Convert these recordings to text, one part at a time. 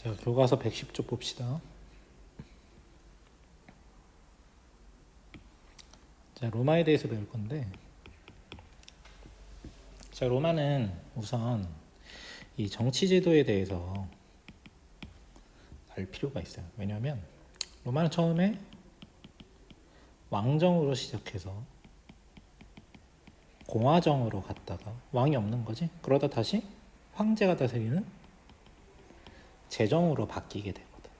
자, 교과서 110쪽 봅시다. 자, 로마에 대해서 배울 건데, 자, 로마는 우선 이 정치 제도에 대해서 알 필요가 있어요. 왜냐하면 로마는 처음에 왕정으로 시작해서 공화정으로 갔다가 왕이 없는 거지. 그러다 다시 황제가 다스리는 제정으로 바뀌게 되거든.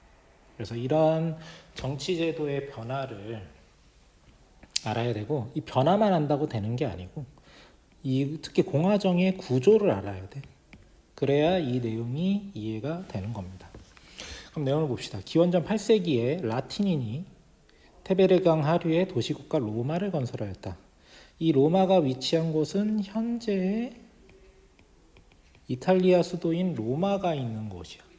그래서 이러한 정치 제도의 변화를 알아야 되고, 이 변화만 안다고 되는 게 아니고, 특히 공화정의 구조를 알아야 돼. 그래야 이 내용이 이해가 되는 겁니다. 그럼 내용을 봅시다. 기원전 8세기에 라틴인이 테베르강 하류의 도시국가 로마를 건설하였다. 이 로마가 위치한 곳은 현재의 이탈리아 수도인 로마가 있는 곳이야.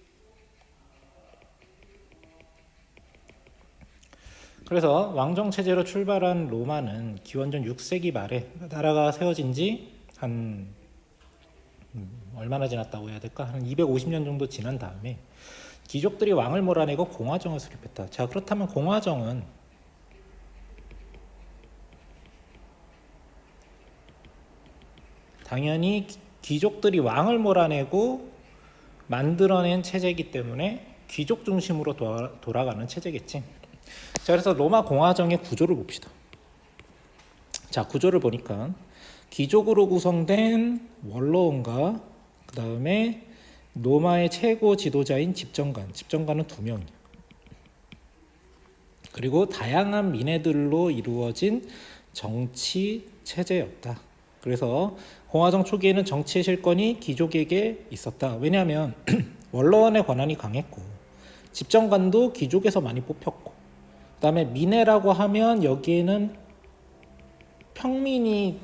그래서 왕정체제로 출발한 로마는 기원전 6세기 말에 나라가 세워진 지 한 얼마나 지났다고 해야 될까? 한 250년 정도 지난 다음에 귀족들이 왕을 몰아내고 공화정을 수립했다. 자, 그렇다면 공화정은 당연히 귀족들이 왕을 몰아내고 만들어낸 체제이기 때문에 귀족 중심으로 돌아가는 체제겠지. 자, 그래서 로마 공화정의 구조를 봅시다. 자, 구조를 보니까 귀족으로 구성된 원로원과 그 다음에 로마의 최고 지도자인 집정관은 2명이야. 그리고 다양한 민회들로 이루어진 정치 체제였다. 그래서 공화정 초기에는 정치의 실권이 귀족에게 있었다. 왜냐하면 원로원의 권한이 강했고 집정관도 귀족에서 많이 뽑혔고, 그 다음에 민회라고 하면 여기에는 평민이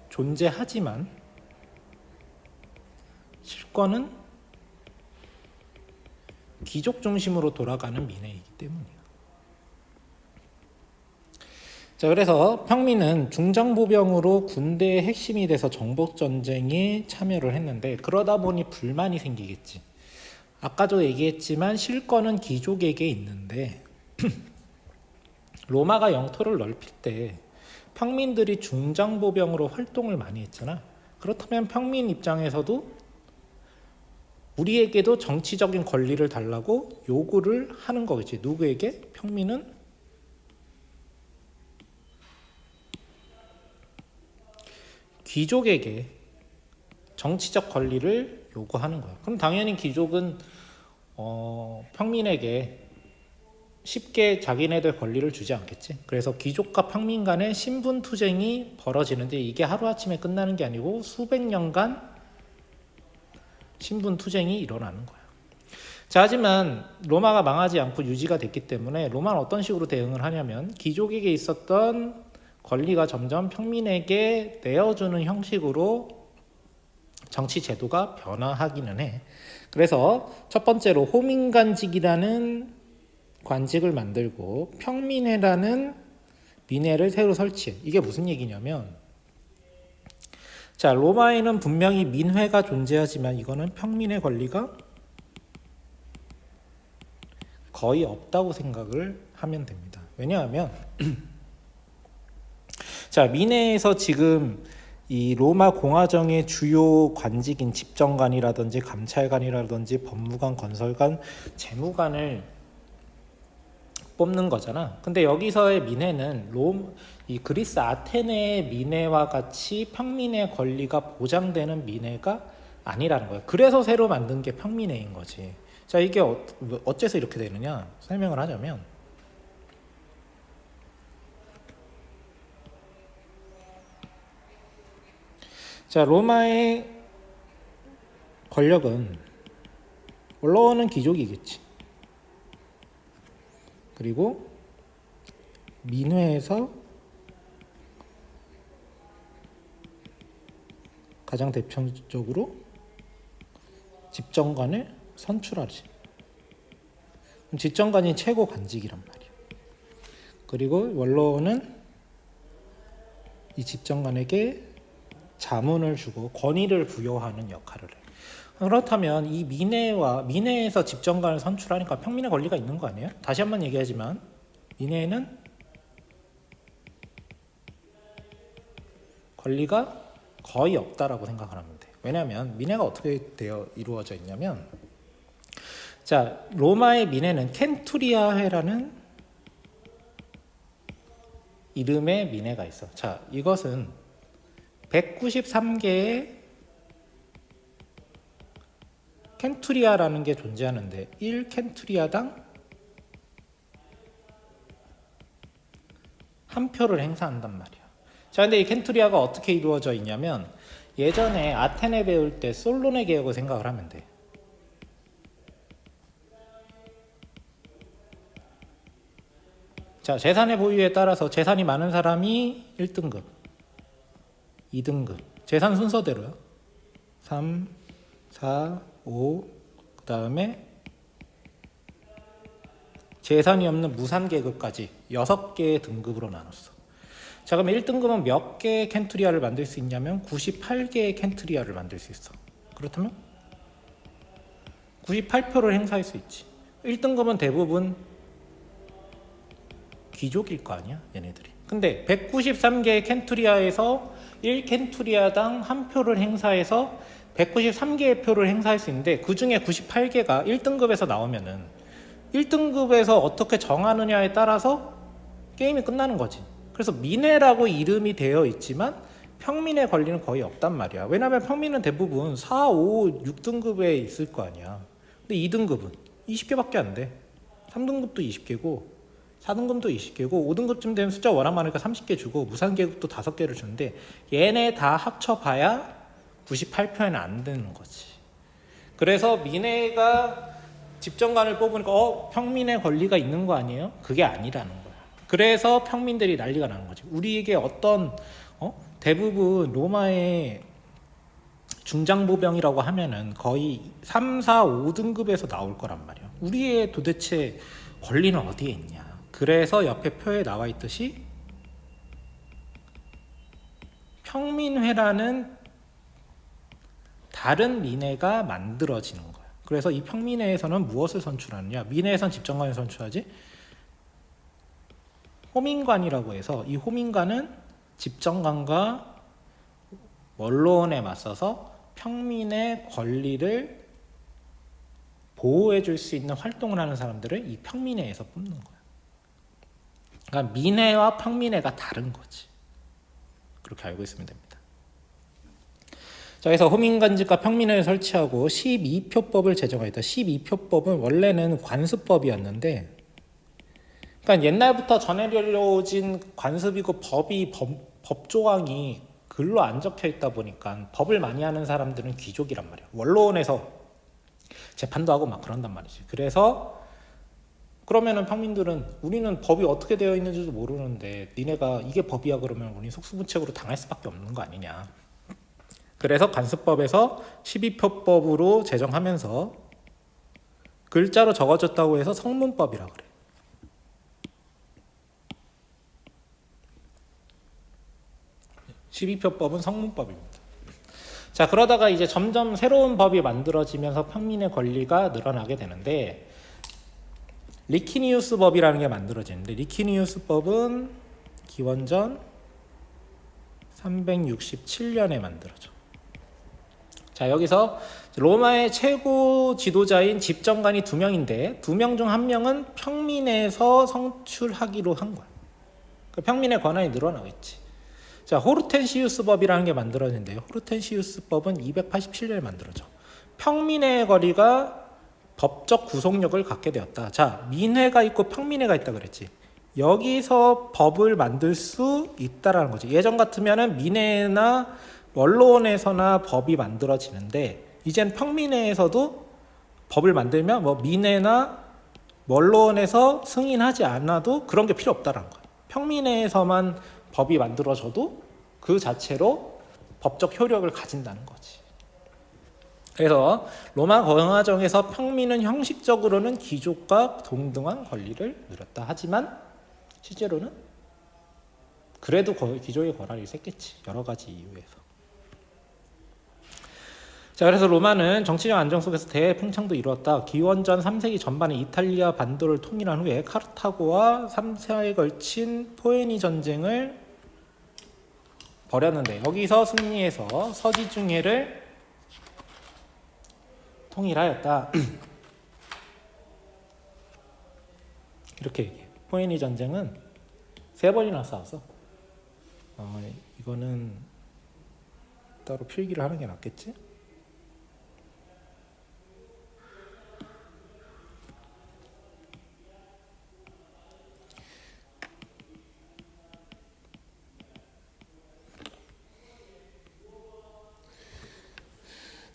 존재하지만 실권은 귀족 중심으로 돌아가는 민회이기 때문이야. 자, 그래서 평민은 중장보병으로 군대의 핵심이 돼서 정복전쟁에 참여를 했는데, 그러다 보니 불만이 생기겠지. 아까도 얘기했지만 실권은 귀족에게 있는데 로마가 영토를 넓힐 때 평민들이 중장보병으로 활동을 많이 했잖아. 그렇다면 평민 입장에서도 우리에게도 정치적인 권리를 달라고 요구를 하는 거겠지. 누구에게? 평민은 귀족에게 정치적 권리를 요구하는 거야. 그럼 당연히 귀족은 평민에게 쉽게 자기네들 권리를 주지 않겠지. 그래서 귀족과 평민 간의 신분 투쟁이 벌어지는데, 이게 하루아침에 끝나는 게 아니고 수백 년간 신분 투쟁이 일어나는 거야. 자, 하지만 로마가 망하지 않고 유지가 됐기 때문에 로마는 어떤 식으로 대응을 하냐면, 귀족에게 있었던 권리가 점점 평민에게 내어주는 형식으로 정치 제도가 변화하기는 해. 그래서 첫 번째로 호민관직이라는 관직을 만들고 평민회라는 민회를 새로 설치해. 이게 무슨 얘기냐면, 자, 로마에는 분명히 민회가 존재하지만 이거는 평민의 권리가 거의 없다고 생각을 하면 됩니다. 왜냐하면 자, 민회에서 지금 이 로마 공화정의 주요 관직인 집정관이라든지 감찰관이라든지 법무관, 건설관, 재무관을 뽑는 거잖아. 근데 여기서의 민회는 이 그리스 아테네의 민회와 같이 평민의 권리가 보장되는 민회가 아니라는 거야. 그래서 새로 만든 게 평민회인 거지. 자, 이게 어째서 이렇게 되느냐 설명을 하자면, 자, 로마의 권력은 원로는 귀족이겠지. 그리고 민회에서 가장 대표적으로 집정관을 선출하지. 그럼 집정관이 최고 관직이란 말이야. 그리고 원로는 이 집정관에게 자문을 주고 권위를 부여하는 역할을 해. 그렇다면 이 민회에서 집정관을 선출하니까 평민의 권리가 있는 거 아니에요? 다시 한번 얘기하지만 민회에는 권리가 거의 없다라고 생각을 하면 돼. 왜냐하면 민회가 어떻게 이루어져 있냐면, 자, 로마의 민회는 켄투리아회라는 이름의 민회가 있어. 자, 이것은 193개의 켄투리아라는 게 존재하는데 1켄투리아당 한 표를 행사한단 말이야. 자, 근데 이 켄투리아가 어떻게 이루어져 있냐면, 예전에 아테네 배울 때 솔론의 개혁을 생각을 하면 돼. 자, 재산의 보유에 따라서 재산이 많은 사람이 1등급, 2등급, 재산 순서대로요. 3, 4, 5, 그 다음에 재산이 없는 무산계급까지 6개의 등급으로 나눴어. 자, 그럼 1등급은 몇 개의 켄투리아를 만들 수 있냐면 98개의 켄투리아를 만들 수 있어. 그렇다면 98표를 행사할 수 있지. 1등급은 대부분 귀족일 거 아니야, 얘네들이. 근데 193개의 켄투리아에서 1켄투리아당 한 표를 행사해서 193개의 표를 행사할 수 있는데, 그 중에 98개가 1등급에서 나오면은 1등급에서 어떻게 정하느냐에 따라서 게임이 끝나는 거지. 그래서 민회라고 이름이 되어 있지만 평민의 권리는 거의 없단 말이야. 왜냐하면 평민은 대부분 4, 5, 6등급에 있을 거 아니야. 근데 2등급은 20개밖에 안 돼. 3등급도 20개고 4등급도 20개고 5등급쯤 되면 숫자 워낙 많으니까 30개 주고 무산계급도 5개를 주는데, 얘네 다 합쳐봐야 98표에는 안 되는 거지. 그래서 민회가 집정관을 뽑으니까 평민의 권리가 있는 거 아니에요? 그게 아니라는 거야. 그래서 평민들이 난리가 나는 거지. 우리에게 어떤 대부분 로마의 중장보병이라고 하면은 거의 3, 4, 5등급에서 나올 거란 말이야. 우리의 도대체 권리는 어디에 있냐. 그래서 옆에 표에 나와 있듯이 평민회라는 다른 민회가 만들어지는 거야. 그래서 이 평민회에서는 무엇을 선출하느냐? 민회에선 집정관을 선출하지. 호민관이라고 해서 이 호민관은 집정관과 원로원에 맞서서 평민의 권리를 보호해 줄 수 있는 활동을 하는 사람들을 이 평민회에서 뽑는 거야. 그러니까 민회와 평민회가 다른 거지. 그렇게 알고 있으면 됩니다. 자, 그래서 호민관직과 평민회를 설치하고 12표법을 제정하였다. 12표법은 원래는 관습법이었는데, 그러니까 옛날부터 전해려진 관습이고 법 조항이 글로 안 적혀 있다 보니까 법을 많이 하는 사람들은 귀족이란 말이야. 원로원에서 재판도 하고 막 그런단 말이지. 그래서 그러면은 평민들은 우리는 법이 어떻게 되어 있는지도 모르는데 니네가 이게 법이야 그러면 우리 속수무책으로 당할 수밖에 없는 거 아니냐. 그래서 관습법에서 12표법으로 제정하면서 글자로 적어졌다고 해서 성문법이라 그래. (12표법은) 성문법입니다. 자, 그러다가 이제 점점 새로운 법이 만들어지면서 평민의 권리가 늘어나게 되는데, 리키니우스 법이라는 게 만들어지는데, 리키니우스 법은 기원전 367년에 만들어져. 자, 여기서 로마의 최고 지도자인 집정관이 2명인데 2명 중 1명은 평민에서 선출하기로 한 거야. 그 평민의 권한이 늘어나겠지. 자, 호르텐시우스 법이라는 게 만들어진대요. 호르텐시우스 법은 287년에 만들어져. 평민의 권리가 법적 구속력을 갖게 되었다. 자, 민회가 있고 평민회가 있다 그랬지. 여기서 법을 만들 수 있다라는 거지. 예전 같으면은 민회나 원로원에서나 법이 만들어지는데, 이젠 평민회에서도 법을 만들면 뭐 민회나 원로원에서 승인하지 않아도 그런 게 필요 없다라는 거야. 평민회에서만 법이 만들어져도 그 자체로 법적 효력을 가진다는 거지. 그래서 로마 공화정에서 평민은 형식적으로는 귀족과 동등한 권리를 누렸다. 하지만 실제로는 그래도 귀족의 권한이 셌겠지. 여러 가지 이유에서. 자, 그래서 로마는 정치적 안정 속에서 대팽창도 이루었다. 기원전 3세기 전반에 이탈리아 반도를 통일한 후에 카르타고와 3차에 걸친 포에니 전쟁을 벌였는데, 여기서 승리해서 서지중해를 통일하였다. 이렇게 얘기해요. 포에니 전쟁은 3번이나 싸웠어. 이거는 따로 필기를 하는 게 낫겠지?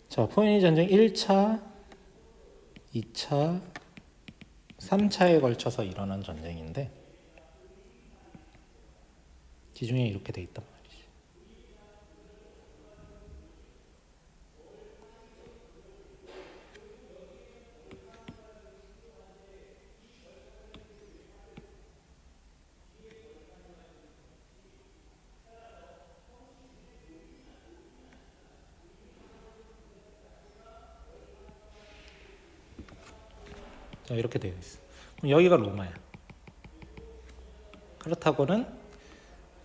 자, 포에니 전쟁 1차, 2차, 3차에 걸쳐서 일어난 전쟁인데, 지중해 이렇게 돼 있단 말이지. 자, 이렇게 되어 있어. 그럼 여기가 로마야. 그렇다고는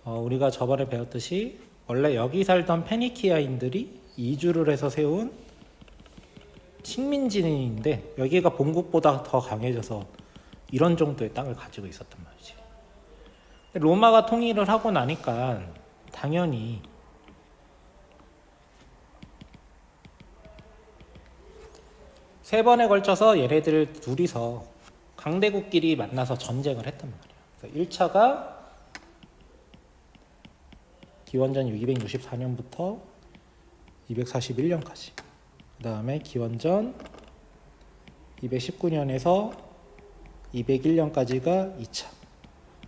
우리가 저번에 배웠듯이 원래 여기 살던 페니키아인들이 이주를 해서 세운 식민지인데, 여기가 본국보다 더 강해져서 이런 정도의 땅을 가지고 있었단 말이지. 로마가 통일을 하고 나니까 당연히 세 번에 걸쳐서 얘네들 둘이서 강대국끼리 만나서 전쟁을 했단 말이야. 그래서 1차가 기원전 264년부터 241년까지, 그 다음에 기원전 219년에서 201년까지가 2차,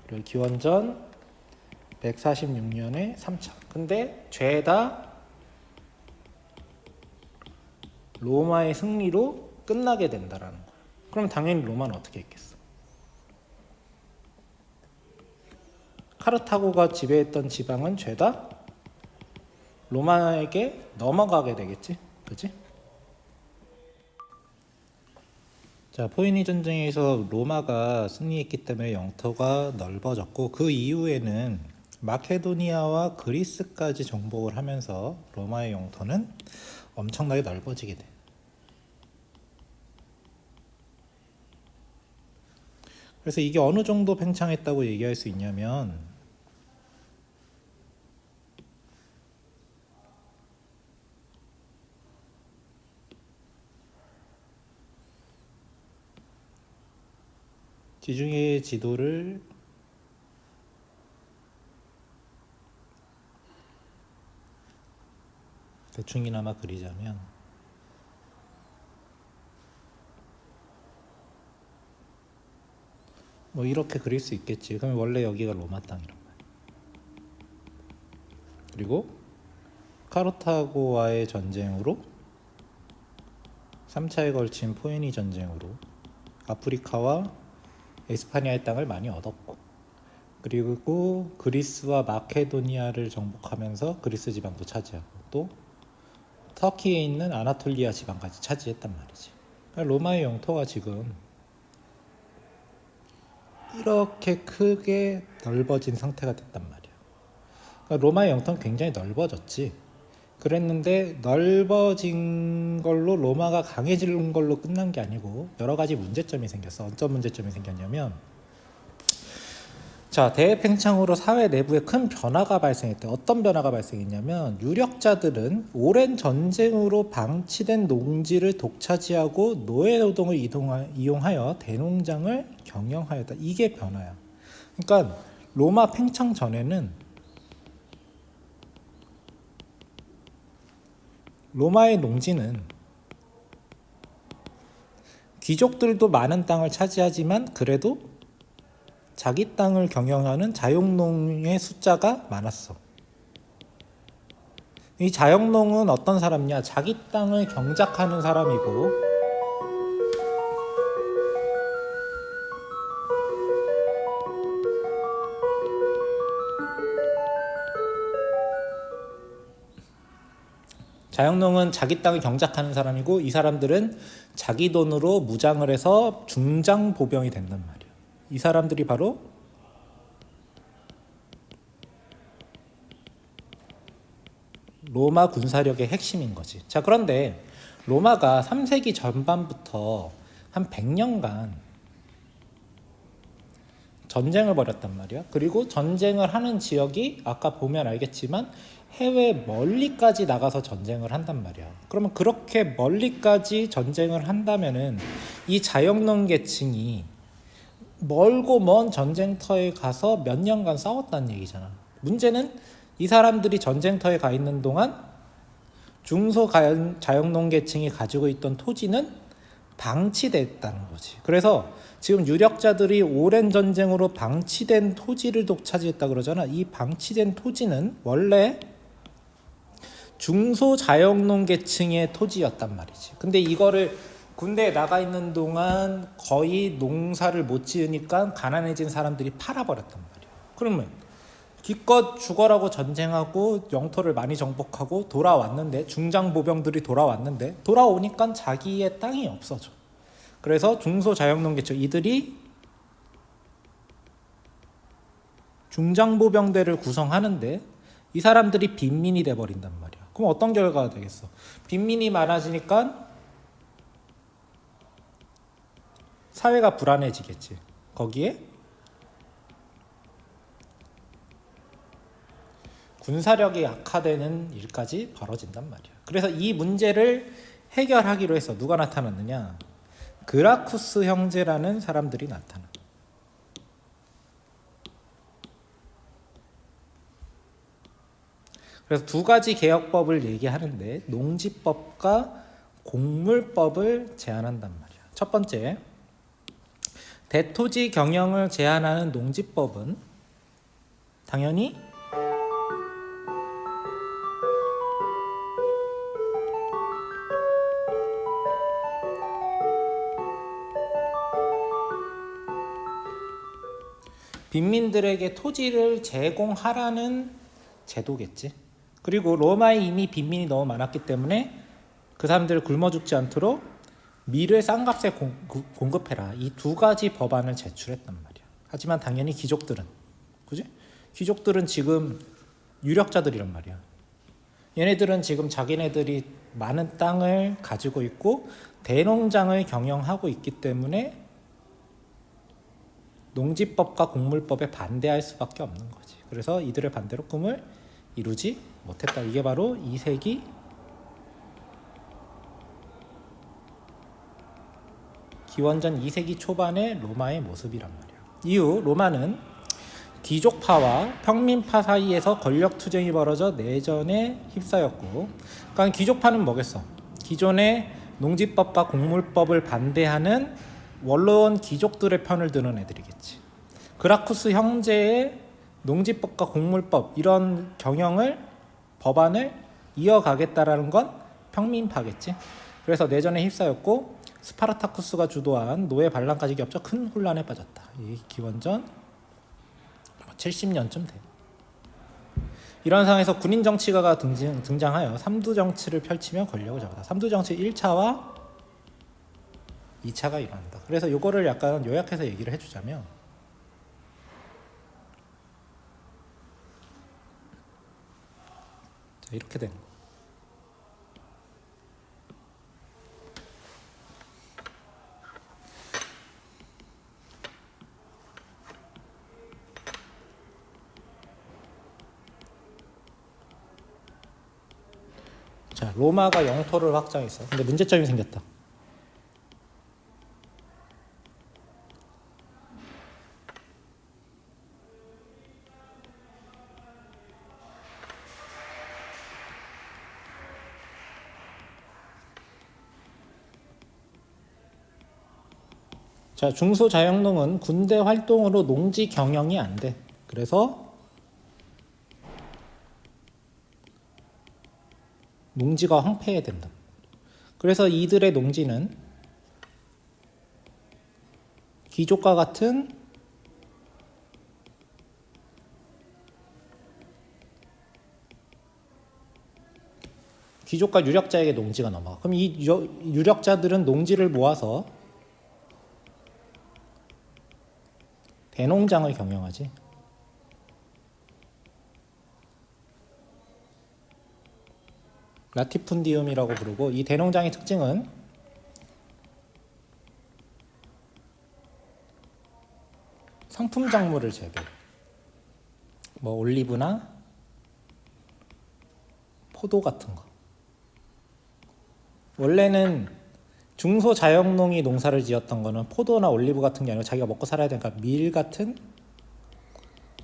그리고 기원전 146년에 3차. 근데 죄다 로마의 승리로 끝나게 된다라는 거야. 그럼 당연히 로마는 어떻게 했겠어? 카르타고가 지배했던 지방은 죄다 로마에게 넘어가게 되겠지, 그치? 자, 포에니 전쟁에서 로마가 승리했기 때문에 영토가 넓어졌고, 그 이후에는 마케도니아와 그리스까지 정복을 하면서 로마의 영토는 엄청나게 넓어지게 돼. 그래서 이게 어느 정도 팽창했다고 얘기할 수 있냐면, 지중해 지도를 대충이나마 그리자면, 뭐 이렇게 그릴 수 있겠지. 그럼 원래 여기가 로마 땅이란 말이야. 그리고 카르타고와의 전쟁으로, 3차에 걸친 포에니 전쟁으로 아프리카와 에스파니아의 땅을 많이 얻었고, 그리고 그리스와 마케도니아를 정복하면서 그리스 지방도 차지하고, 또 터키에 있는 아나톨리아 지방까지 차지했단 말이지. 그러니까 로마의 영토가 지금 이렇게 크게 넓어진 상태가 됐단 말이야. 그러니까 로마의 영토는 굉장히 넓어졌지. 그랬는데 넓어진 걸로 로마가 강해지는 걸로 끝난 게 아니고 여러 가지 문제점이 생겼어. 어떤 문제점이 생겼냐면, 자, 대팽창으로 사회 내부에 큰 변화가 발생했대. 어떤 변화가 발생했냐면, 유력자들은 오랜 전쟁으로 방치된 농지를 독차지하고 노예 노동을 이용하여 대농장을 경영하였다. 이게 변화야. 그러니까 로마 팽창 전에는 로마의 농지는 귀족들도 많은 땅을 차지하지만 그래도 자기 땅을 경영하는 자영농의 숫자가 많았어. 이 자영농은 어떤 사람이냐? 자기 땅을 경작하는 사람이고, 자영농은 자기 땅을 경작하는 사람이고 이 사람들은 자기 돈으로 무장을 해서 중장보병이 된단 말이에요. 이 사람들이 바로 로마 군사력의 핵심인 거지. 자, 그런데 로마가 3세기 전반부터 한 100년간 전쟁을 벌였단 말이야. 그리고 전쟁을 하는 지역이 아까 보면 알겠지만 해외 멀리까지 나가서 전쟁을 한단 말이야. 그러면 그렇게 멀리까지 전쟁을 한다면은 이 자영농 계층이 멀고 먼 전쟁터에 가서 몇 년간 싸웠다는 얘기잖아. 문제는 이 사람들이 전쟁터에 가 있는 동안 자영농 계층이 가지고 있던 토지는 방치됐다는 거지. 그래서 지금 유력자들이 오랜 전쟁으로 방치된 토지를 독차지했다 그러잖아. 이 방치된 토지는 원래 중소자영농 계층의 토지였단 말이지. 근데 이거를 군대에 나가 있는 동안 거의 농사를 못 지으니까 가난해진 사람들이 팔아버렸단 말이야. 그러면 기껏 죽어라고 전쟁하고 영토를 많이 정복하고 돌아왔는데, 중장보병들이 돌아왔는데 돌아오니까 자기의 땅이 없어져. 그래서 중소자영농 계층, 이들이 중장보병대를 구성하는데 이 사람들이 빈민이 돼버린단 말이야. 그럼 어떤 결과가 되겠어? 빈민이 많아지니까 사회가 불안해지겠지. 거기에 군사력이 약화되는 일까지 벌어진단 말이야. 그래서 이 문제를 해결하기로 해서 누가 나타났느냐? 그라쿠스 형제라는 사람들이 나타나. 그래서 두 가지 개혁법을 얘기하는데 농지법과 곡물법을 제안한단 말이야. 첫 번째, 대토지 경영을 제한하는 농지법은 당연히 빈민들에게 토지를 제공하라는 제도겠지. 그리고 로마에 이미 빈민이 너무 많았기 때문에 그 사람들을 굶어 죽지 않도록 밀을 싼 값에 공급해라. 이 두 가지 법안을 제출했단 말이야. 하지만 당연히 귀족들은, 그지? 귀족들은 지금 유력자들이란 말이야. 얘네들은 지금 자기네들이 많은 땅을 가지고 있고 대농장을 경영하고 있기 때문에 농지법과 곡물법에 반대할 수밖에 없는 거지. 그래서 이들의 반대로 꿈을 이루지 못했다. 이게 바로 2세기 기원전 2세기 초반의 로마의 모습이란 말이야. 이후 로마는 귀족파와 평민파 사이에서 권력 투쟁이 벌어져 내전에 휩싸였고, 그러니까 귀족파는 뭐겠어? 기존의 농지법과 곡물법을 반대하는 원로원 귀족들의 편을 드는 애들이겠지. 그라쿠스 형제의 농지법과 곡물법 이런 경영을, 법안을 이어가겠다라는 건 평민파겠지. 그래서 내전에 휩싸였고 스파르타쿠스가 주도한 노예 반란까지 겹쳐 큰 혼란에 빠졌다. 이 기원전 70년쯤 돼. 이런 상황에서 군인 정치가가 등장하여 삼두 정치를 펼치며 권력을 잡았다. 삼두 정치 1차와 2차가 일어난다. 그래서 이거를 약간 요약해서 얘기를 해주자면, 자, 이렇게 되는 거. 자, 로마가 영토를 확장했어. 근데 문제점이 생겼다. 자, 중소자영농은 군대 활동으로 농지 경영이 안 돼. 그래서 농지가 황폐해야 된다. 그래서 이들의 농지는 귀족과 같은 귀족과 유력자에게 농지가 넘어가. 그럼 이 유력자들은 농지를 모아서 대농장을 경영하지. 라티푼디움이라고 부르고, 이 대농장의 특징은 상품 작물을 재배. 뭐 올리브나 포도 같은 거. 원래는 중소자영농이 농사를 지었던 거는 포도나 올리브 같은 게 아니라 자기가 먹고 살아야 되니까 밀 같은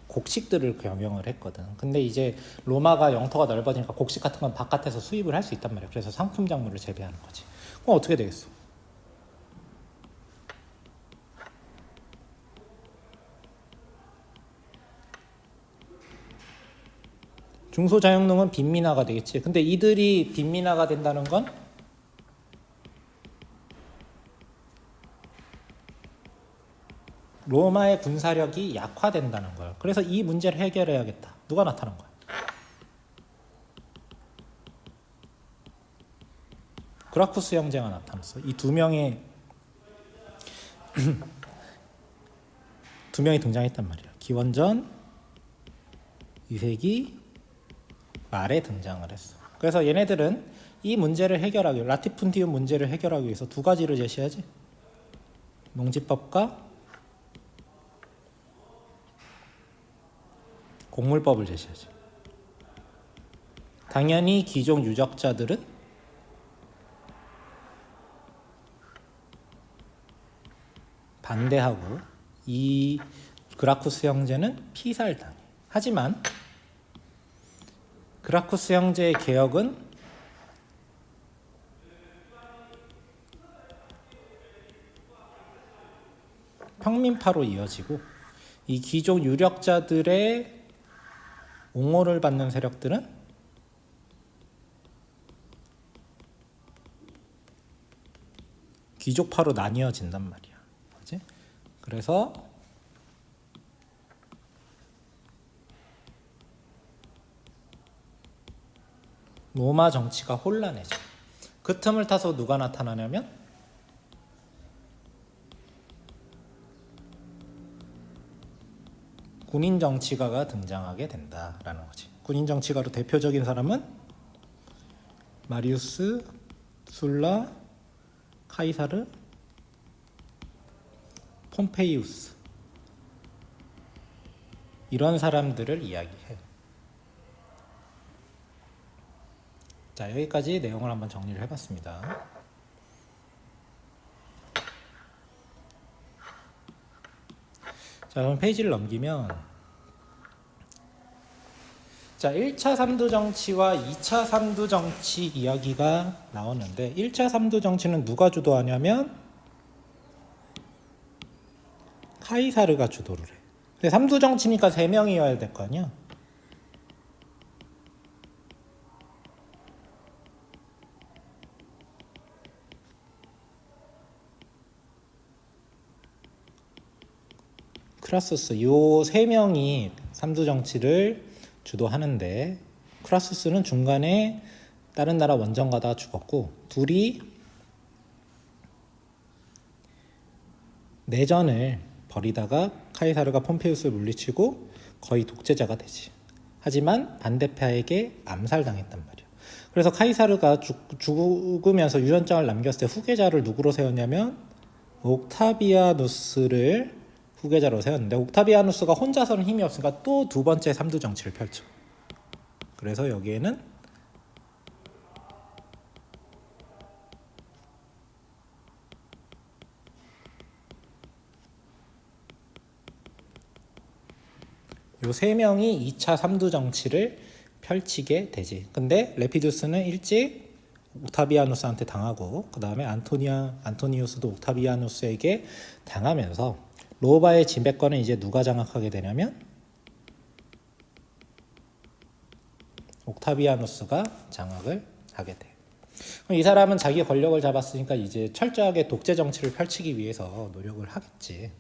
곡식들을 경영을 했거든. 근데 이제 로마가 영토가 넓어지니까 곡식 같은 건 바깥에서 수입을 할 수 있단 말이야. 그래서 상품 작물을 재배하는 거지. 그럼 어떻게 되겠어? 중소자영농은 빈민화가 되겠지. 근데 이들이 빈민화가 된다는 건 로마의 군사력이 약화된다는 거예요. 그래서 이 문제를 해결해야겠다. 누가 나타난 거야? 그라쿠스 형제가 나타났어. 이 두 명이 등장했단 말이야. 기원전 2세기 말에 등장을 했어. 그래서 얘네들은 이 문제를 해결하기, 라티푼디움 문제를 해결하기 위해서 두 가지를 제시하지. 농지법과 곡물법을 제시하지. 당연히 귀족 유적자들은 반대하고, 이 그라쿠스 형제는 피살당해. 하지만 그라쿠스 형제의 개혁은 평민파로 이어지고, 이 귀족 유력자들의 옹호를 받는 세력들은 귀족파로 나뉘어진단 말이야. 그렇지? 그래서 로마 정치가 혼란해져. 그 틈을 타서 누가 나타나냐면 군인 정치가가 등장하게 된다라는 거지. 군인 정치가로 대표적인 사람은 마리우스, 술라, 카이사르, 폼페이우스, 이런 사람들을 이야기해. 자, 여기까지 내용을 한번 정리를 해봤습니다. 자, 그럼 페이지를 넘기면, 자, 1차 3두 정치와 2차 3두 정치 이야기가 나오는데, 1차 3두 정치는 누가 주도하냐면 카이사르가 주도를 해. 근데 3두 정치니까 3명이어야 될 거 아니야. 크라수스, 요 3명이 3두 정치를 주도하는데, 크라수스는 중간에 다른 나라 원정 가다가 죽었고, 둘이 내전을 벌이다가 카이사르가 폼페이우스를 물리치고 거의 독재자가 되지. 하지만 반대파에게 암살당했단 말이야. 그래서 카이사르가 죽으면서 유언장을 남겼을 때 후계자를 누구로 세웠냐면 옥타비아누스를 후계자로 세웠는데, 옥타비아누스가 혼자서는 힘이 없으니까 또 두 번째 3두 정치를 펼쳐. 그래서 여기에는 요 3명이 2차 3두 정치를 펼치게 되지. 근데 레피두스는 일찍 옥타비아누스한테 당하고, 그 다음에 안토니우스도 옥타비아누스에게 당하면서 로마의 지배권은 이제 누가 장악하게 되냐면 옥타비아누스가 장악을 하게 돼. 그럼 이 사람은 자기 권력을 잡았으니까 이제 철저하게 독재 정치를 펼치기 위해서 노력을 하겠지.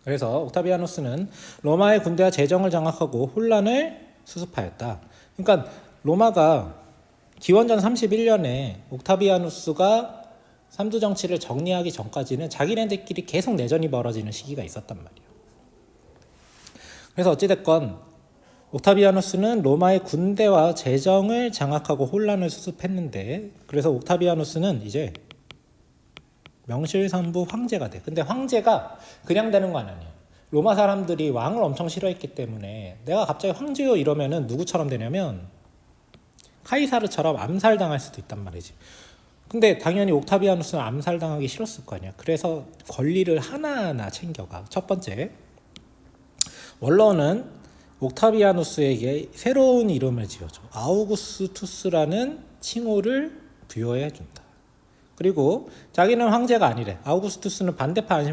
그래서 옥타비아누스는 로마의 군대와 재정을 장악하고 혼란을 수습하였다. 그러니까 로마가 기원전 31년에 옥타비아누스가 삼두 정치를 정리하기 전까지는 자기네들끼리 계속 내전이 벌어지는 시기가 있었단 말이에요. 그래서 어찌됐건 옥타비아누스는 로마의 군대와 재정을 장악하고 혼란을 수습했는데, 그래서 옥타비아누스는 이제 명실상부 황제가 돼. 근데 황제가 그냥 되는 건 아니에요. 로마 사람들이 왕을 엄청 싫어했기 때문에 내가 갑자기 황제요 이러면은 누구처럼 되냐면 카이사르처럼 암살당할 수도 있단 말이지. 근데 당연히 옥타비아누스는 암살당하기 싫었을 거 아니야. 그래서 권리를 하나하나 챙겨가. 첫 번째, 원로는 옥타비아누스에게 새로운 이름을 지어줘. 아우구스투스라는 칭호를 부여해 준다. 그리고 자기는 황제가 아니래. 아우구스투스는 반대파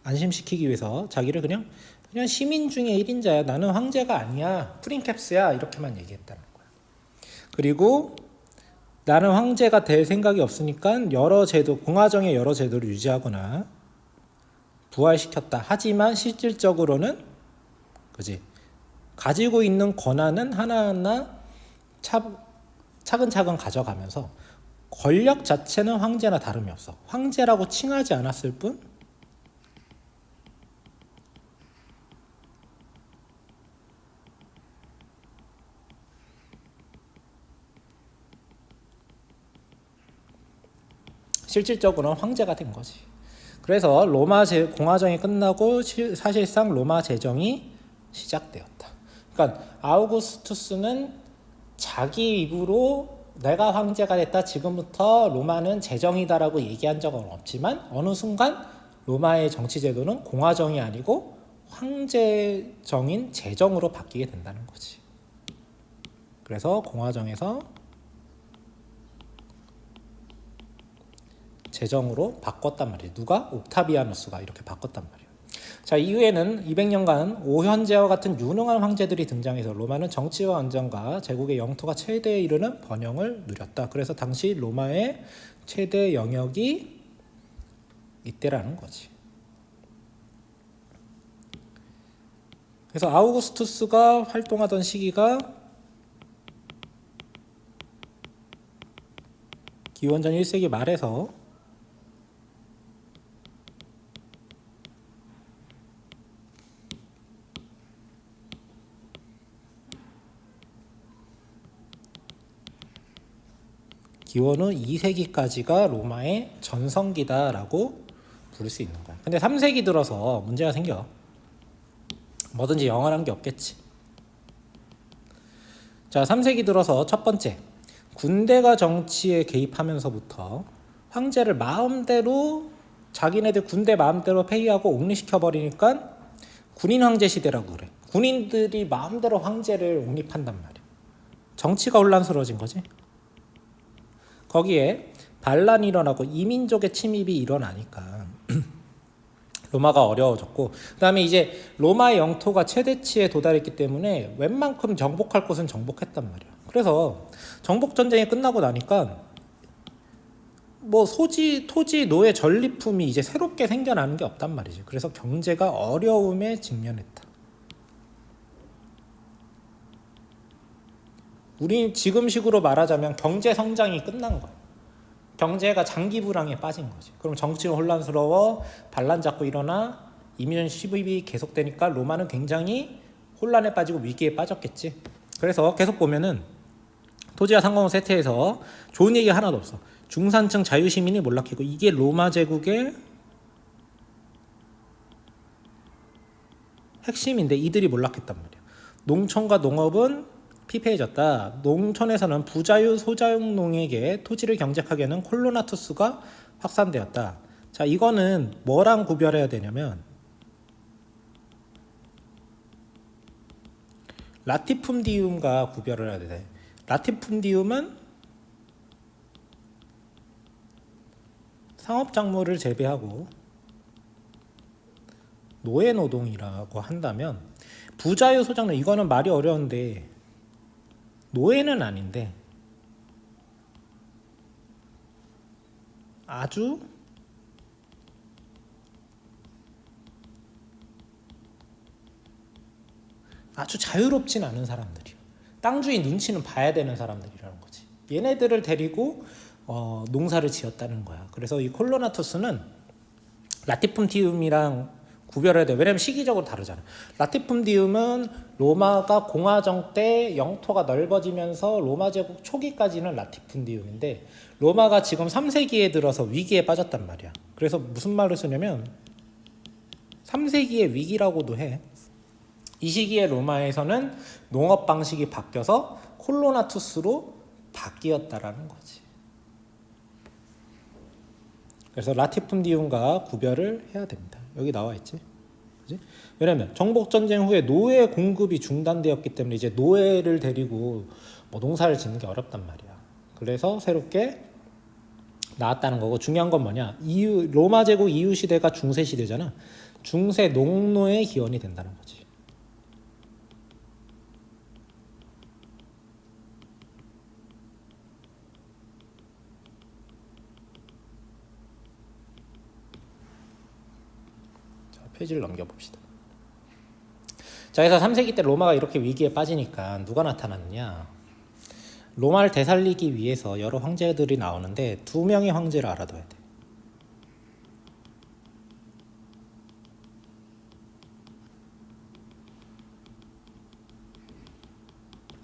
안심시키기 위해서 자기를 그냥 시민 중에 1인자야. 나는 황제가 아니야. 프린캡스야. 이렇게만 얘기했다는 거야. 그리고 나는 황제가 될 생각이 없으니까 여러 제도, 공화정의 여러 제도를 유지하거나 부활시켰다. 하지만 실질적으로는 그지, 가지고 있는 권한은 하나하나 차근차근 가져가면서 권력 자체는 황제나 다름이 없어. 황제라고 칭하지 않았을 뿐 실질적으로는 황제가 된 거지. 그래서 로마 공화정이 끝나고 사실상 로마 제정이 시작되었다. 그러니까 아우구스투스는 자기 입으로 내가 황제가 됐다, 지금부터 로마는 제정이다라고 얘기한 적은 없지만 어느 순간 로마의 정치 제도는 공화정이 아니고 황제정인 제정으로 바뀌게 된다는 거지. 그래서 공화정에서 제정으로 바꿨단 말이에요. 누가? 옥타비아누스가 이렇게 바꿨단 말이에요. 자, 이후에는 200년간 오현제와 같은 유능한 황제들이 등장해서 로마는 정치와 안정과 제국의 영토가 최대에 이르는 번영을 누렸다. 그래서 당시 로마의 최대 영역이 이때라는 거지. 그래서 아우구스투스가 활동하던 시기가 기원전 1세기 말에서 기원 후 2세기까지가 로마의 전성기다라고 부를 수 있는 거야. 근데 3세기 들어서 문제가 생겨. 뭐든지 영원한 게 없겠지. 자, 3세기 들어서 첫 번째, 군대가 정치에 개입하면서부터 황제를 마음대로 자기네들 군대 마음대로 폐위하고 옥리시켜버리니까 군인 황제 시대라고 그래. 군인들이 마음대로 황제를 옥립한단 말이야. 정치가 혼란스러워진 거지. 거기에 반란이 일어나고 이민족의 침입이 일어나니까 로마가 어려워졌고, 그 다음에 이제 로마의 영토가 최대치에 도달했기 때문에 웬만큼 정복할 곳은 정복했단 말이야. 그래서 정복전쟁이 끝나고 나니까 뭐 토지, 노예, 전리품이 이제 새롭게 생겨나는 게 없단 말이지. 그래서 경제가 어려움에 직면했다. 우리 지금식으로 말하자면 경제 성장이 끝난 거야. 경제가 장기 불황에 빠진 거지. 그럼 정치가 혼란스러워, 반란 자꾸 일어나, 이민전 시비이 계속되니까 로마는 굉장히 혼란에 빠지고 위기에 빠졌겠지. 그래서 계속 보면은 토지와 상공을 세태에서 좋은 얘기 하나도 없어. 중산층 자유시민이 몰락했고, 이게 로마 제국의 핵심인데 이들이 몰락했단 말이야. 농촌과 농업은 피폐해졌다. 농촌에서는 부자유 소자용 농에게 토지를 경작하게 하는 콜로나투스가 확산되었다. 자, 이거는 뭐랑 구별해야 되냐면 라티푼디움과 구별을 해야 돼. 라티푼디움은 상업작물을 재배하고 노예노동이라고 한다면, 부자유 소작농, 이거는 말이 어려운데 노예는 아닌데 아주 자유롭진 않은 사람들이에요. 땅 주인 눈치는 봐야 되는 사람들이라는 거지. 얘네들을 데리고 농사를 지었다는 거야. 그래서 이 콜로나투스는 라티품디움이랑 구별해야 돼. 왜냐면 시기적으로 다르잖아. 라티품디움은 로마가 공화정 때 영토가 넓어지면서 로마 제국 초기까지는 라티품디움인데, 로마가 지금 3세기에 들어서 위기에 빠졌단 말이야. 그래서 무슨 말을 쓰냐면 3세기의 위기라고도 해. 이 시기에 로마에서는 농업 방식이 바뀌어서 콜로나투스로 바뀌었다라는 거지. 그래서 라티푼디움과 구별을 해야 됩니다. 여기 나와 있지. 그치? 왜냐면 정복 전쟁 후에 노예 공급이 중단되었기 때문에 이제 노예를 데리고 뭐 농사를 짓는 게 어렵단 말이야. 그래서 새롭게 나왔다는 거고, 중요한 건 뭐냐? 로마 제국 이후 시대가 중세 시대잖아. 중세 농노의 기원이 된다는 거지. 페이지를 넘겨봅시다. 자, 그래서 3세기 때 로마가 이렇게 위기에 빠지니까 누가 나타났느냐? 로마를 되살리기 위해서 여러 황제들이 나오는데 2명의 황제를 알아둬야 돼.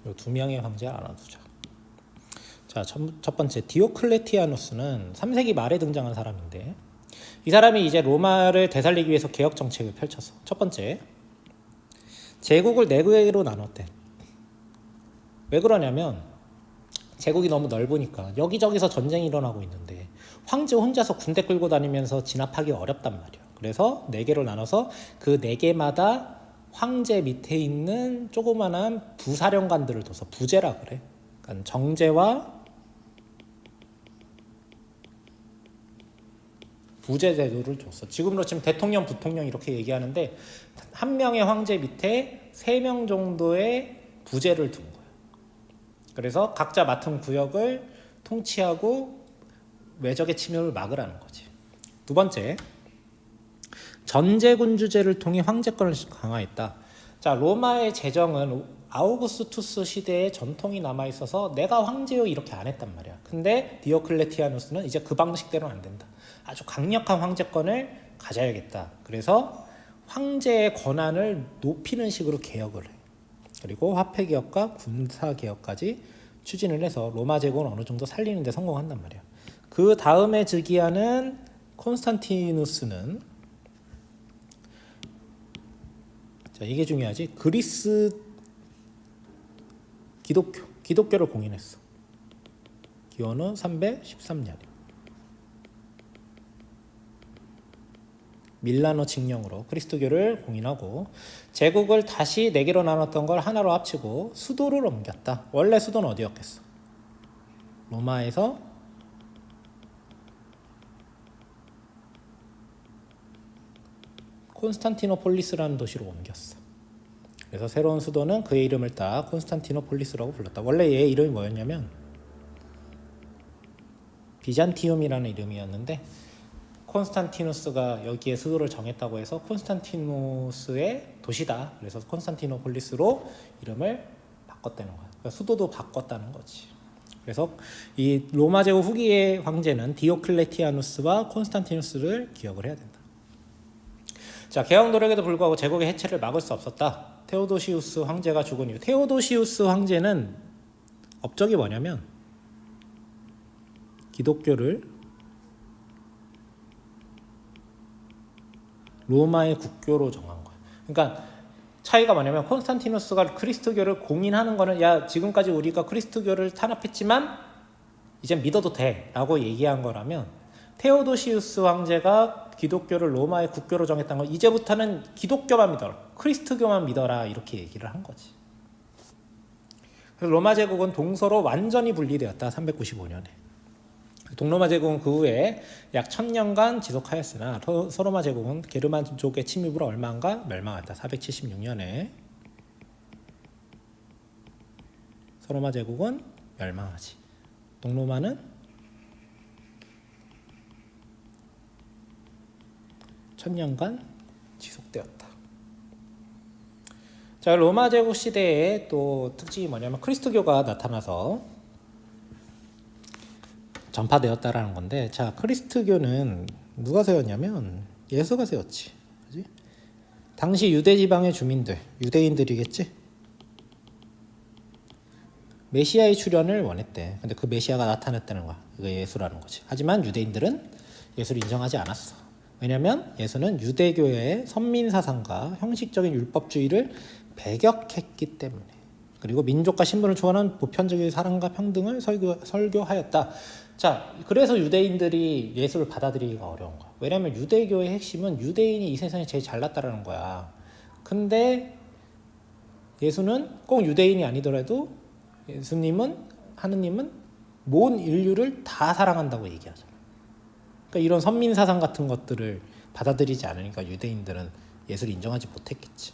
이 2명의 황제를 알아두자. 자, 첫 번째 디오클레티아누스는 3세기 말에 등장한 사람인데, 이 사람이 이제 로마를 되살리기 위해서 개혁 정책을 펼쳤어. 첫 번째, 제국을 4개로 나눴대. 왜 그러냐면 제국이 너무 넓으니까 여기저기서 전쟁이 일어나고 있는데 황제 혼자서 군대 끌고 다니면서 진압하기 어렵단 말이야. 그래서 4개로 나눠서 그 4개마다 황제 밑에 있는 조그만한 부사령관들을 둬서 부제라 그래. 그러니까 정제와 부제 제도를 줬어. 지금으로 치면 대통령, 부통령 이렇게 얘기하는데 한 명의 황제 밑에 3명 정도의 부제를 둔 거야. 그래서 각자 맡은 구역을 통치하고 외적의 침입을 막으라는 거지. 2번째, 전제군주제를 통해 황제권을 강화했다. 자, 로마의 제정은 아우구스투스 시대의 전통이 남아있어서 내가 황제요 이렇게 안 했단 말이야. 근데 디오클레티아누스는 이제 그 방식대로는 안 된다. 아주 강력한 황제권을 가져야겠다. 그래서 황제의 권한을 높이는 식으로 개혁을 해. 그리고 화폐개혁과 군사개혁까지 추진을 해서 로마 제국은 어느 정도 살리는 데 성공한단 말이야. 그 다음에 즉위하는 콘스탄티누스는, 자, 이게 중요하지. 그리스 기독교를 공인했어. 기원후 313년. 밀라노 칙령으로 그리스도교를 공인하고 제국을 다시 4개로 나눴던 걸 하나로 합치고 수도를 옮겼다. 원래 수도는 어디였겠어? 로마에서 콘스탄티노폴리스라는 도시로 옮겼어. 그래서 새로운 수도는 그의 이름을 따 콘스탄티노폴리스라고 불렀다. 원래 얘 이름이 뭐였냐면 비잔티움이라는 이름이었는데 콘스탄티누스가 여기에 수도를 정했다고 해서 콘스탄티누스의 도시다. 그래서 콘스탄티노폴리스로 이름을 바꿨다는 거야. 그러니까 수도도 바꿨다는 거지. 그래서 이 로마 제국 후기의 황제는 디오클레티아누스와 콘스탄티누스를 기억을 해야 된다. 자, 개혁 노력에도 불구하고 제국의 해체를 막을 수 없었다. 테오도시우스 황제가 죽은 이후, 테오도시우스 황제는 업적이 뭐냐면 기독교를 로마의 국교로 정한 거야. 그러니까 차이가 뭐냐면 콘스탄티누스가 그리스도교를 공인하는 거는, 야, 지금까지 우리가 그리스도교를 탄압했지만 이제 믿어도 돼 라고 얘기한 거라면, 테오도시우스 황제가 기독교를 로마의 국교로 정했다는 건 이제부터는 기독교만 믿어라, 그리스도교만 믿어라 이렇게 얘기를 한 거지. 그래서 로마 제국은 동서로 완전히 분리되었다. 395년에. 동로마 제국은 그 후에 약 1000년간 지속하였으나 서로마 제국은 게르만족의 침입으로 얼마인가 멸망했다. 476년에 서로마 제국은 멸망하지. 동로마는 1000년간 지속되었다. 자, 자, 로마 제국 시대의 또 특징이 뭐냐면 그리스도교가 나타나서 전파되었다라는 건데, 자, 그리스도교는 누가 세웠냐면 예수가 세웠지. 그지? 당시 유대 지방의 주민들, 유대인들이겠지? 메시아의 출현을 원했대. 근데 그 메시아가 나타났다는 거야. 이거 예수라는 거지. 하지만 유대인들은 예수를 인정하지 않았어. 왜냐하면 예수는 유대교의 선민 사상과 형식적인 율법주의를 배격했기 때문에. 그리고 민족과 신분을 초월한 보편적인 사랑과 평등을 설교하였다. 자, 그래서 유대인들이 예수를 받아들이기가 어려운 거야. 왜냐하면 유대교의 핵심은 유대인이 이 세상에 제일 잘났다라는 거야. 근데 예수는 꼭 유대인이 아니더라도 예수님은, 하느님은 모든 인류를 다 사랑한다고 얘기하잖아. 그러니까 이런 선민사상 같은 것들을 받아들이지 않으니까 유대인들은 예수를 인정하지 못했겠지.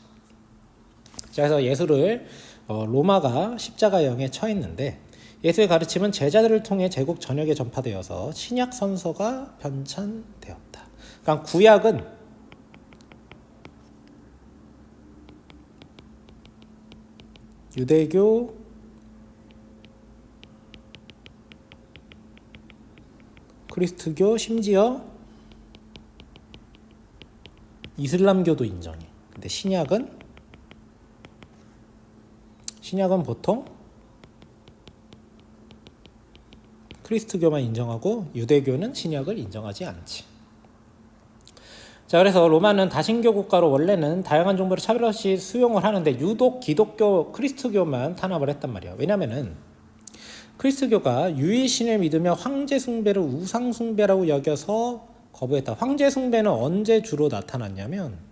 자, 그래서 예수를 로마가 십자가형에 처했는데, 예수의 가르침은 제자들을 통해 제국 전역에 전파되어서 신약 선서가 변찬되었다. 그러니까 구약은 유대교, 그리스도교, 심지어 이슬람교도 인정해. 근데 신약은 보통 그리스도교만 인정하고 유대교는 신약을 인정하지 않지. 자, 그래서 로마는 다신교 국가로 원래는 다양한 종교를 차별 없이 수용을 하는데 유독 기독교, 그리스도교만 탄압을 했단 말이야. 왜냐면은 그리스도교가 유일신을 믿으며 황제 숭배를 우상 숭배라고 여겨서 거부했다. 황제 숭배는 언제 주로 나타났냐면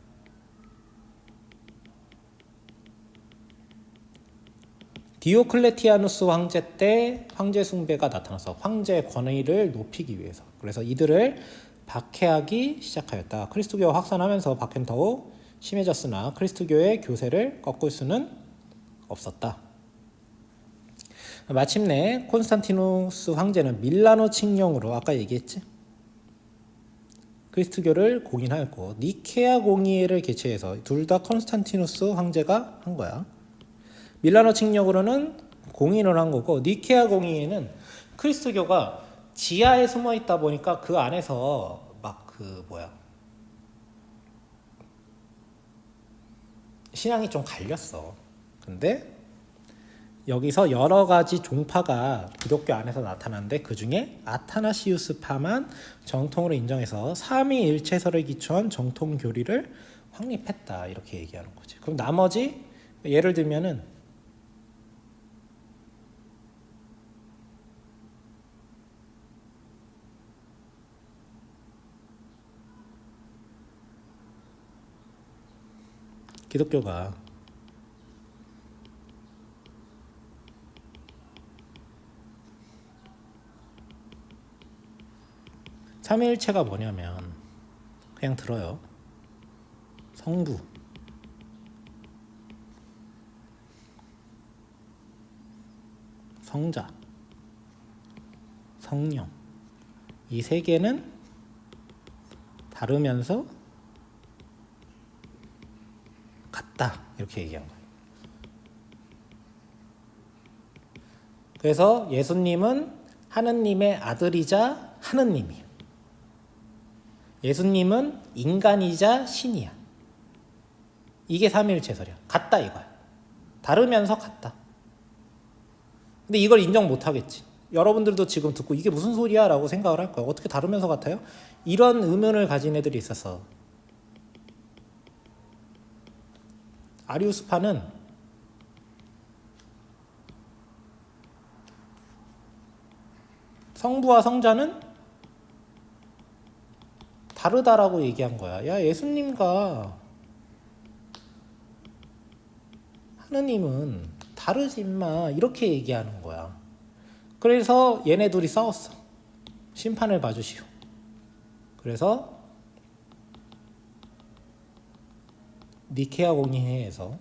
디오클레티아누스 황제 때 황제 숭배가 나타나서 황제의 권위를 높이기 위해서. 그래서 이들을 박해하기 시작하였다. 그리스도교가 확산하면서 박해는 더욱 심해졌으나 그리스도교의 교세를 꺾을 수는 없었다. 마침내 콘스탄티누스 황제는 밀라노 칙령으로 아까 얘기했지? 그리스도교를 공인하였고 니케아 공의회를 개최해서 둘 다 콘스탄티누스 황제가 한 거야. 밀라노 칙령으로는 공인을 한 거고 니케아 공의회는 그리스도교가 지하에 숨어 있다 보니까 그 안에서 막 신앙이 좀 갈렸어. 근데 여기서 여러 가지 종파가 기독교 안에서 나타나는데 그 중에 아타나시우스파만 정통으로 인정해서 삼위일체설을 기초한 정통 교리를 확립했다. 이렇게 얘기하는 거지. 그럼 나머지 예를 들면은 기독교가 삼위일체가 뭐냐면 그냥 들어요. 성부, 성자, 성령, 이 세 개는 다르면서 같다. 이렇게 얘기한 거예요. 그래서 예수님은 하느님의 아들이자 하느님이에요. 예수님은 인간이자 신이야. 이게 삼위일체설이야. 같다 이거야. 다르면서 같다. 근데 이걸 인정 못 하겠지. 여러분들도 지금 듣고 이게 무슨 소리야 라고 생각을 할 거야. 어떻게 다르면서 같아요? 이런 의문을 가진 애들이 있었어. 아리우스파는 성부와 성자는 다르다라고 얘기한 거야. 야, 예수님과 하느님은 다르지 임마. 이렇게 얘기하는 거야. 그래서 얘네 둘이 싸웠어. 심판을 봐주시오. 그래서 니케아 공의회에서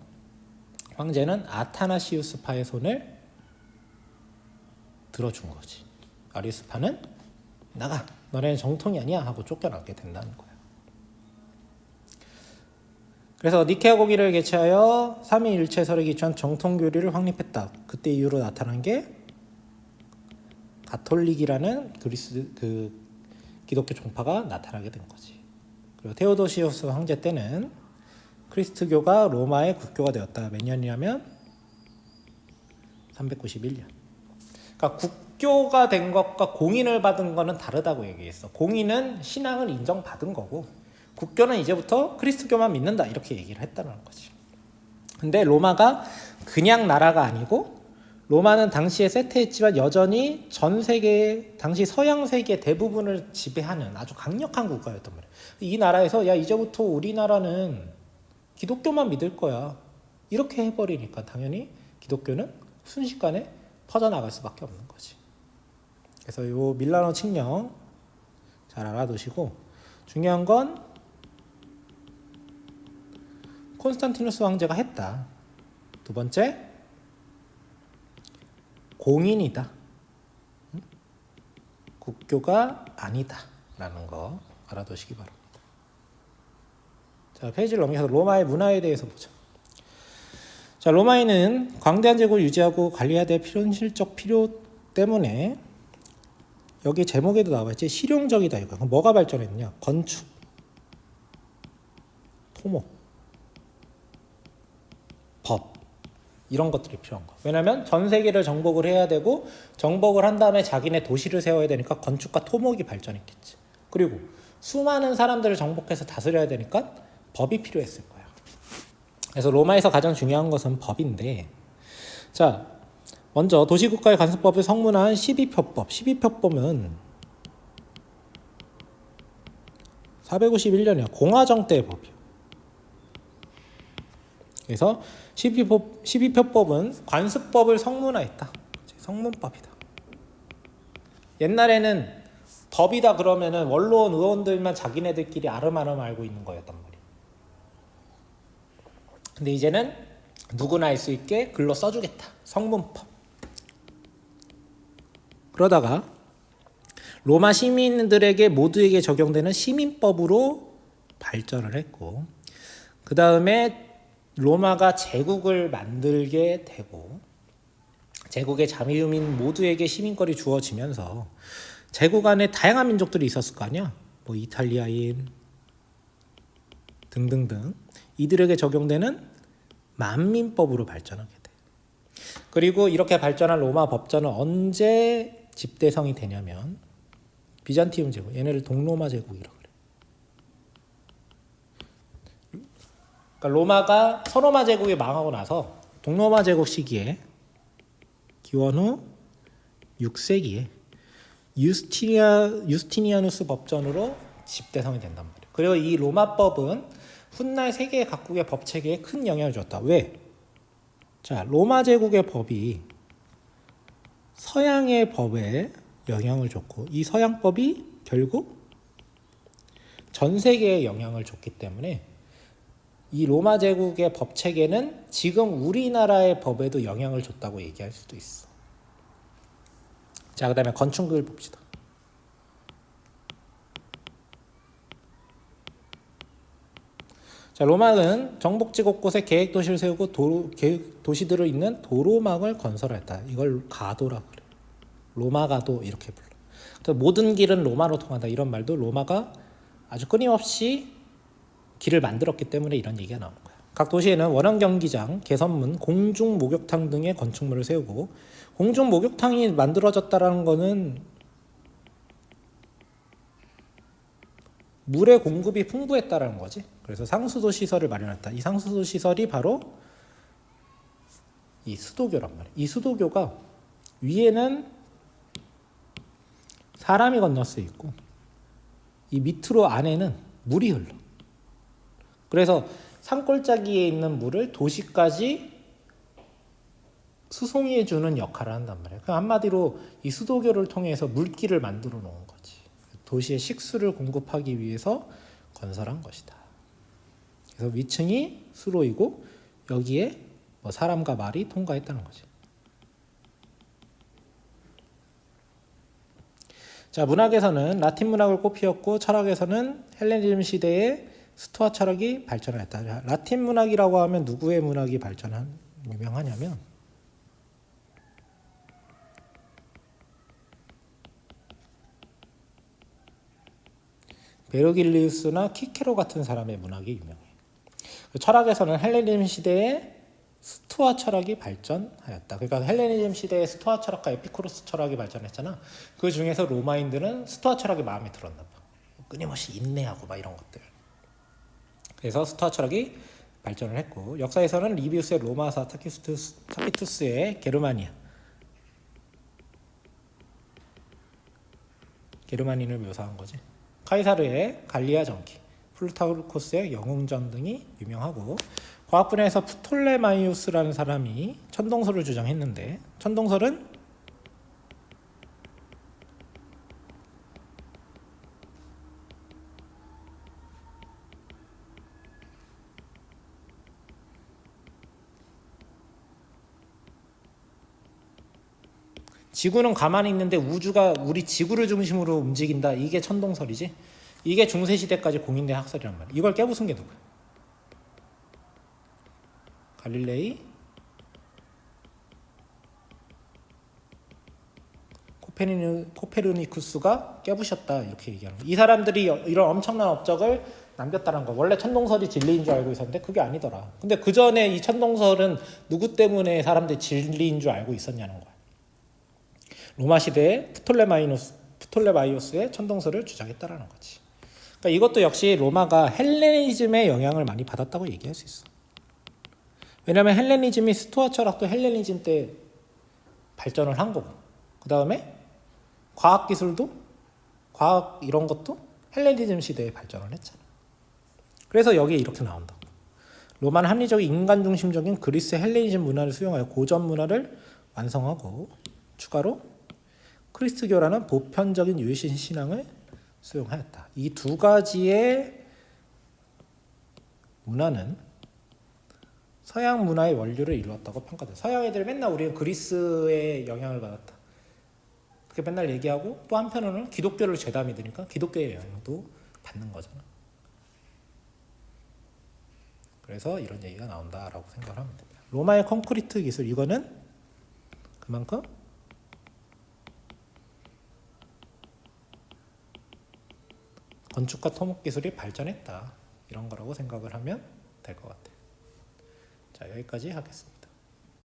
황제는 아타나시우스파의 손을 들어준 거지. 아리우스파는 나가. 너네는 정통이 아니야 하고 쫓겨나게 된다는 거야. 그래서 니케아 공의를 개최하여 삼위일체설에 기초한 정통교리를 확립했다. 그때 이후로 나타난 게 가톨릭이라는 그리스 기독교 종파가 나타나게 된 거지. 그리고 테오도시우스 황제 때는 크리스트교가 로마의 국교가 되었다. 몇 년이냐면 391년. 그러니까 국교가 된 것과 공인을 받은 거는 다르다고 얘기했어. 공인은 신앙을 인정받은 거고 국교는 이제부터 크리스트교만 믿는다 이렇게 얘기를 했다는 거지. 근데 로마가 그냥 나라가 아니고 로마는 당시에 쇠퇴했지만 여전히 전 세계 당시 서양 세계 대부분을 지배하는 아주 강력한 국가였단 말이야. 이 나라에서 야 이제부터 우리나라는 기독교만 믿을 거야 이렇게 해버리니까 당연히 기독교는 순식간에 퍼져나갈 수밖에 없는 거지. 그래서 요 밀라노 칙령 잘 알아두시고 중요한 건 콘스탄티누스 황제가 했다. 두 번째, 공인이다. 국교가 아니다. 라는 거 알아두시기 바랍니다. 자, 페이지를 넘겨서 로마의 문화에 대해서 보자. 자, 로마인은 광대한 제국을 유지하고 관리해야 될 현실적 필요 때문에 여기 제목에도 나와 있지 실용적이다 이거. 그럼 뭐가 발전했느냐? 건축, 토목, 법 이런 것들이 필요한 거야. 왜냐하면 전 세계를 정복을 해야 되고 정복을 한 다음에 자기네 도시를 세워야 되니까 건축과 토목이 발전했겠지. 그리고 수많은 사람들을 정복해서 다스려야 되니까 법이 필요했을 거야. 그래서 로마에서 가장 중요한 것은 법인데, 자 먼저 도시국가의 간섭법을 성문화한 12표법. 12표법은 451년이야. 공화정 때의 법이야. 그래서 12표법은 관습법을 성문화했다. 성문법이다. 옛날에는 법이다 그러면은 원로원 의원들만 자기네들끼리 아름아름 알고 있는 거였단 말이야. 근데 이제는 누구나 알 수 있게 글로 써주겠다. 성문법. 그러다가 로마 시민들에게 모두에게 적용되는 시민법으로 발전을 했고, 그 다음에 로마가 제국을 만들게 되고 제국의 자유민 모두에게 시민권이 주어지면서 제국 안에 다양한 민족들이 있었을 거 아니야. 뭐 이탈리아인 등등등 이들에게 적용되는 만민법으로 발전하게 돼. 그리고 이렇게 발전한 로마 법전은 언제 집대성이 되냐면 비잔티움 제국, 얘네를 동로마 제국이라고 그래. 그러니까 로마가 서로마 제국이 망하고 나서 동로마 제국 시기에 기원 후 6세기에 유스티니아누스 법전으로 집대성이 된단 말이에요. 그리고 이 로마법은 훗날 세계 각국의 법 체계에 큰 영향을 줬다. 왜? 자, 로마 제국의 법이 서양의 법에 영향을 줬고 이 서양법이 결국 전 세계에 영향을 줬기 때문에 이 로마 제국의 법 체계는 지금 우리나라의 법에도 영향을 줬다고 얘기할 수도 있어. 자, 그 다음에 건축을 봅시다. 자, 로마는 정복지 곳곳에 계획 도시를 세우고 도시들을 잇는 도로망을 건설했다. 이걸 가도라고 그래. 로마 가도 이렇게 불러. 그래서 모든 길은 로마로 통한다. 이런 말도 로마가 아주 끊임없이 길을 만들었기 때문에 이런 얘기가 나오는 거야. 각 도시에는 원형 경기장, 개선문, 공중 목욕탕 등의 건축물을 세우고 공중 목욕탕이 만들어졌다는 거는 물의 공급이 풍부했다는 거지. 그래서 상수도 시설을 마련했다. 이 상수도 시설이 바로 이 수도교란 말이야. 이 수도교가 위에는 사람이 건널 수 있고 이 밑으로 안에는 물이 흘러. 그래서 산골짜기에 있는 물을 도시까지 수송해 주는 역할을 한단 말이에요. 한마디로 이 수도교를 통해서 물길을 만들어 놓은 거지. 도시에 식수를 공급하기 위해서 건설한 것이다. 그래서 위층이 수로이고 여기에 뭐 사람과 말이 통과했다는 거지. 자, 문학에서는 라틴 문학을 꽃피웠고 철학에서는 헬레니즘 시대의 스토아 철학이 발전을 했다. 라틴 문학이라고 하면 누구의 문학이 유명하냐면 베르길리우스나 키케로 같은 사람의 문학이 유명해. 철학에서는 헬레니즘 시대에 스토아 철학이 발전하였다. 그러니까 헬레니즘 시대에 스토아 철학과 에피쿠로스 철학이 발전했잖아. 그 중에서 로마인들은 스토아 철학이 마음에 들었나 봐. 끊임없이 인내하고 막 이런 것들. 그래서 스토아 철학이 발전을 했고, 역사에서는 리비우스의 로마사 타키투스의 게르마닌을 묘사한 거지. 카이사르의 갈리아 전기, 플루타르코스의 영웅전 등이 유명하고, 과학 분야에서 프톨레마이오스라는 사람이 천동설을 주장했는데, 천동설은 지구는 가만히 있는데 우주가 우리 지구를 중심으로 움직인다. 이게 천동설이지. 이게 중세시대까지 공인된 학설이란 말이야. 이걸 깨부순 게 누구야? 갈릴레이, 코페르니쿠스가 깨부셨다. 이렇게 얘기하는 거야. 이 사람들이 이런 엄청난 업적을 남겼다는 거. 원래 천동설이 진리인 줄 알고 있었는데 그게 아니더라. 근데 그 전에 이 천동설은 누구 때문에 사람들이 진리인 줄 알고 있었냐는 거야. 로마 시대에 프톨레마이오스의 천동설을 주장했다라는 거지. 그러니까 이것도 역시 로마가 헬레니즘의 영향을 많이 받았다고 얘기할 수 있어. 왜냐하면 헬레니즘이 스토아 철학도 헬레니즘 때 발전을 한 거고, 그 다음에 과학 이런 것도 헬레니즘 시대에 발전을 했잖아. 그래서 여기에 이렇게 나온다고. 로마는 합리적인 인간 중심적인 그리스 헬레니즘 문화를 수용하여 고전 문화를 완성하고, 추가로 크리스트교라는 보편적인 유신 신앙을 수용하였다. 이 두 가지의 문화는 서양 문화의 원류를 이루었다고 평가돼. 서양 애들 맨날 우리는 그리스의 영향을 받았다. 그렇게 맨날 얘기하고, 또 한편으로는 기독교를 죄다 믿으니까 기독교의 영향도 받는 거잖아. 그래서 이런 얘기가 나온다라고 생각을 하면 됩니다. 로마의 콘크리트 기술, 이거는 그만큼 건축과 토목 기술이 발전했다. 이런 거라고 생각을 하면 될 것 같아요. 자, 여기까지 하겠습니다.